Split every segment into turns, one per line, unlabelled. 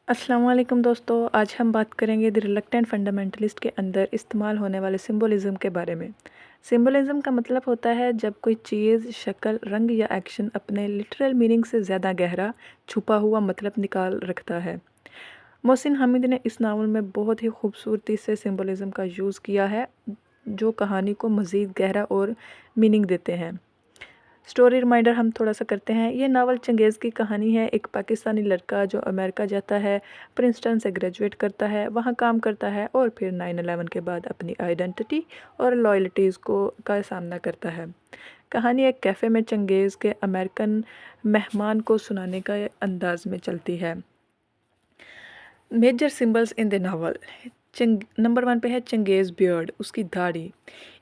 अस्सलाम वालेकुम दोस्तों, आज हम बात करेंगे द रिलक्टेंट फंडामेंटलिस्ट के अंदर इस्तेमाल होने वाले सिंबोलिज्म के बारे में। सिंबोलिज्म का मतलब होता है जब कोई चीज़, शक्ल, रंग या एक्शन अपने लिटरल मीनिंग से ज़्यादा गहरा, छुपा हुआ मतलब निकाल रखता है। मोहसिन हामिद ने इस नावल में बहुत ही खूबसूरती से सिंबोलिज्म का यूज़ किया है, जो कहानी को मज़ीद गहरा और मीनिंग देते हैं। स्टोरी रिमाइंडर हम थोड़ा सा करते हैं। ये नावल चंगेज़ की कहानी है। एक पाकिस्तानी लड़का जो अमेरिका जाता है, प्रिंसटन से ग्रेजुएट करता है, वहाँ काम करता है और फिर 9/11 के बाद अपनी आइडेंटिटी और लॉयल्टीज़ को का सामना करता है। कहानी एक कैफ़े में चंगेज़ के अमेरिकन मेहमान को सुनाने का अंदाज में चलती है। Major symbols in the novel. Number 1 पे है चंगेज़ बियर्ड, उसकी दाढ़ी।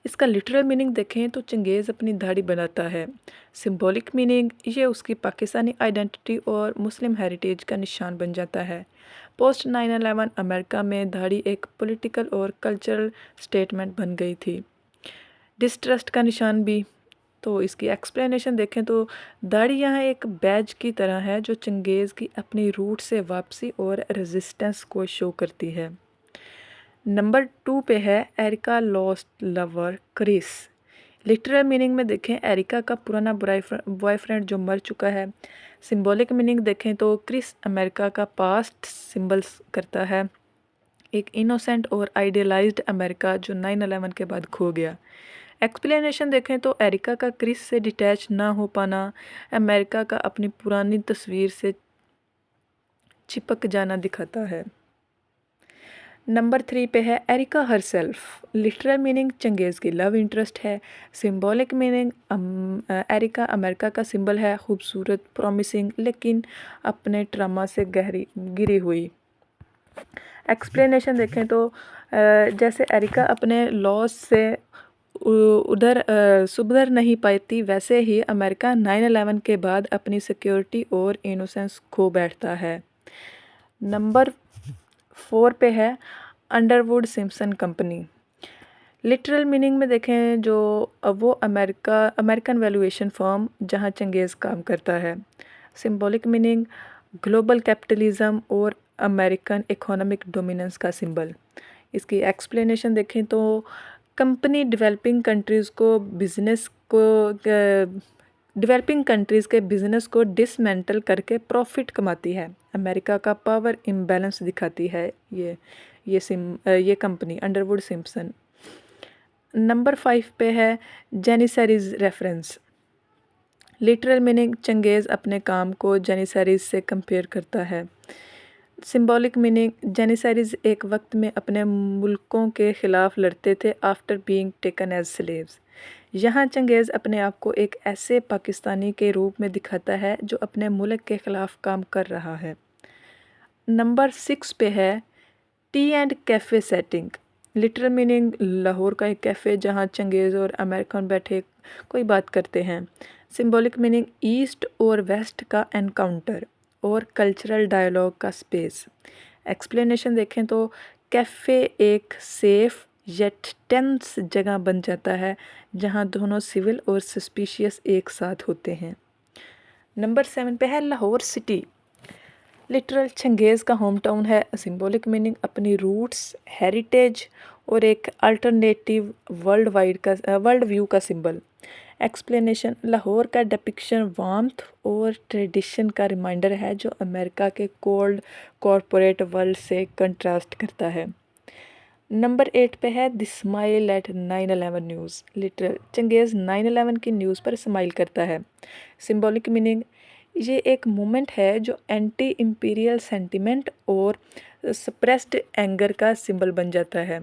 इसका लिटरल मीनिंग देखें तो चंगेज़ अपनी दाढ़ी बनाता है। सिंबॉलिक मीनिंग, ये उसकी पाकिस्तानी आइडेंटिटी और मुस्लिम हेरिटेज का निशान बन जाता है। पोस्ट 9/11 अमेरिका में दाढ़ी एक पॉलिटिकल और कल्चरल स्टेटमेंट बन गई थी। डिस्ट्रस्ट का निशान भी। तो इसकी एक्सप्लेनेशन देखें तो दाढ़ी यहाँ एक बैज की तरह है जो चंगेज़ की अपनी रूट से वापसी और रेजिस्टेंस को शो करती है। नंबर 2 पे है Erica lost lover Chris. Literal meaning में देखें, एरिका का पुराना बॉयफ्रेंड जो मर चुका है। सिंबॉलिक मीनिंग देखें तो क्रिस अमेरिका का पास्ट सिंबल्स करता है, एक इनोसेंट और आइडियलाइज्ड अमेरिका जो 9/11 के बाद खो गया। एक्सप्लेनेशन देखें तो एरिका का क्रिस से डिटैच ना हो पाना, अमेरिका का अपनी पुरानी तस्वीर से चिपक जाना दिखाता है। नंबर 3 पे है Erica herself. Literal meaning Changez की लव इंटरेस्ट है। सिंबॉलिक मीनिंग एरिका अमेरिका का सिंबल है, खूबसूरत, प्रॉमिसिंग, लेकिन अपने ट्रामा से गहरी गिरी हुई। एक्सप्लेनेशन देखें तो जैसे एरिका अपने लॉस से उधर सुधर नहीं पाती, वैसे ही अमेरिका 9/11 के बाद अपनी सिक्योरिटी और इनोसेंस खो बैठता है। नंबर 4 पे है Underwood Simpson company. Literal meaning में देखें जो वो अमेरिकन वैल्यूएशन फर्म जहां चंगेज़ काम करता है। सिंबॉलिक मीनिंग ग्लोबल कैपिटलिज्म और अमेरिकन इकोनॉमिक डोमिनेंस का सिंबल। इसकी एक्सप्लेनेशन देखें तो कंपनी डेवलपिंग कंट्रीज़ के बिजनेस को डिसमेंटल करके प्रॉफिट कमाती है। अमेरिका का पावर इम्बैलेंस दिखाती है ये कंपनी अंडरवुड सिम्पसन। नंबर 5 पे है जेनिसरीज रेफरेंस। लिटरल मीनिंग चंगेज़ अपने काम को जेनिसरीज से कंपेयर करता है। सिंबॉलिक मीनिंग जेनिसरीज एक वक्त में अपने मुल्कों के ख़िलाफ़ लड़ते थे after being taken as slaves. यहाँ चंगेज़ अपने आप को एक ऐसे पाकिस्तानी के रूप में दिखाता है जो अपने मुल्क के ख़िलाफ़ काम कर रहा है। नंबर 6 पे है T and cafe setting. Literal meaning Lahore का एक कैफ़े जहाँ चंगेज़ और अमेरिकन बैठे कोई बात करते हैं। सिंबॉलिक मीनिंग ईस्ट और वेस्ट का एनकाउंटर और कल्चरल डायलॉग का स्पेस। एक्सप्लेनेशन देखें तो कैफ़े एक सेफ येट टेंस जगह बन जाता है जहाँ दोनों सिविल और सस्पिशियस एक साथ होते हैं। नंबर 7 पे है लाहौर सिटी। लिटरल चंगेज़ का होम टाउन है। सिंबॉलिक मीनिंग अपनी रूट्स, हेरिटेज और एक अल्टरनेटिव वर्ल्ड व्यू का सिंबल। एक्सप्लेनेशन लाहौर का डिपिक्शन वार्मथ और ट्रेडिशन का रिमाइंडर है जो अमेरिका के कोल्ड कॉरपोरेट वर्ल्ड से कंट्रास्ट करता है। नंबर 8 पे है the smile at 9/11 news. Literal Changez 9/11 की न्यूज़ पर स्माइल करता है। सिंबॉलिक मीनिंग ये एक मोमेंट है जो एंटी इम्पीरियल सेंटिमेंट और सप्रेस्ड एंगर का सिंबल बन जाता है।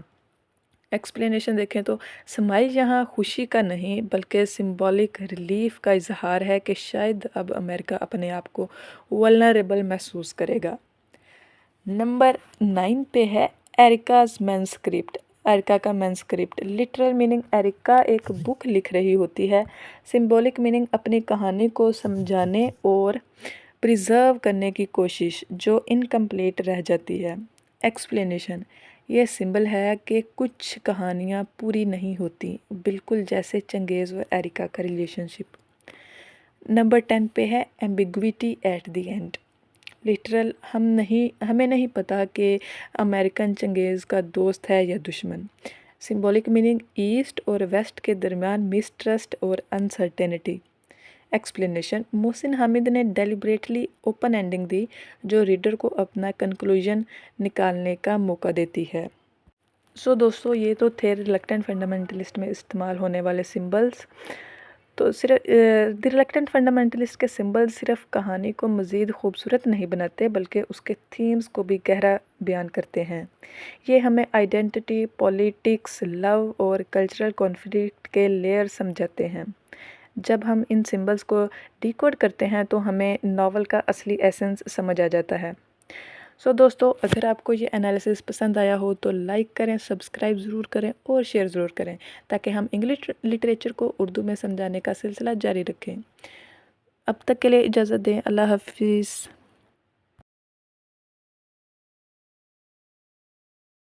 एक्सप्लेनेशन देखें तो स्माइल यहाँ खुशी का नहीं बल्कि सिंबॉलिक रिलीफ का इजहार है कि शायद अब अमेरिका अपने आप को वल्नरेबल महसूस करेगा। नंबर 9 पे है एरिकाज मैनस्क्रिप्ट। एरिका का मैनस्क्रिप्ट। लिटरल मीनिंग एरिका एक बुक लिख रही होती है। सिंबॉलिक मीनिंग अपनी कहानी को समझाने और प्रिजर्व करने की कोशिश जो इनकम्प्लीट रह जाती है। एक्सप्लेनेशन ये सिंबल है कि कुछ कहानियाँ पूरी नहीं होती, बिल्कुल जैसे चंगेज़ और एरिका का रिलेशनशिप। नंबर 10 पे है ambiguity at the end. Literal हमें नहीं पता कि अमेरिकन चंगेज़ का दोस्त है या दुश्मन। सिंबॉलिक मीनिंग ईस्ट और वेस्ट के दरमियान मिसट्रस्ट और अनसर्टेनिटी। एक्सप्लेनेशन मोहसिन हामिद ने डेलिब्रेटली ओपन एंडिंग दी जो रीडर को अपना कंक्लूजन निकालने का मौका देती है। सो दोस्तों ये तो थे रिलक्टेंट फंडामेंटलिस्ट में इस्तेमाल होने वाले सिंबल्स। तो सिर्फ द रिलक्टेंट फंडामेंटलिस्ट के सिंबल्स सिर्फ कहानी को मज़ीद खूबसूरत नहीं बनाते बल्कि उसके थीम्स को भी गहरा बयान करते हैं। ये हमें आइडेंटिटी, पॉलिटिक्स, लव और कल्चरल कॉन्फ्लिक्ट के लेयर समझाते हैं। जब हम इन सिंबल्स को डिकोड करते हैं तो हमें नावल का असली एसेंस समझ आ जाता है। सो दोस्तों अगर आपको ये एनालिसिस पसंद आया हो तो लाइक करें, सब्सक्राइब ज़रूर करें और शेयर ज़रूर करें ताकि हम इंग्लिश लिटरेचर को उर्दू में समझाने का सिलसिला जारी रखें। अब तक के लिए इजाज़त दें। अल्लाह हाफिज़।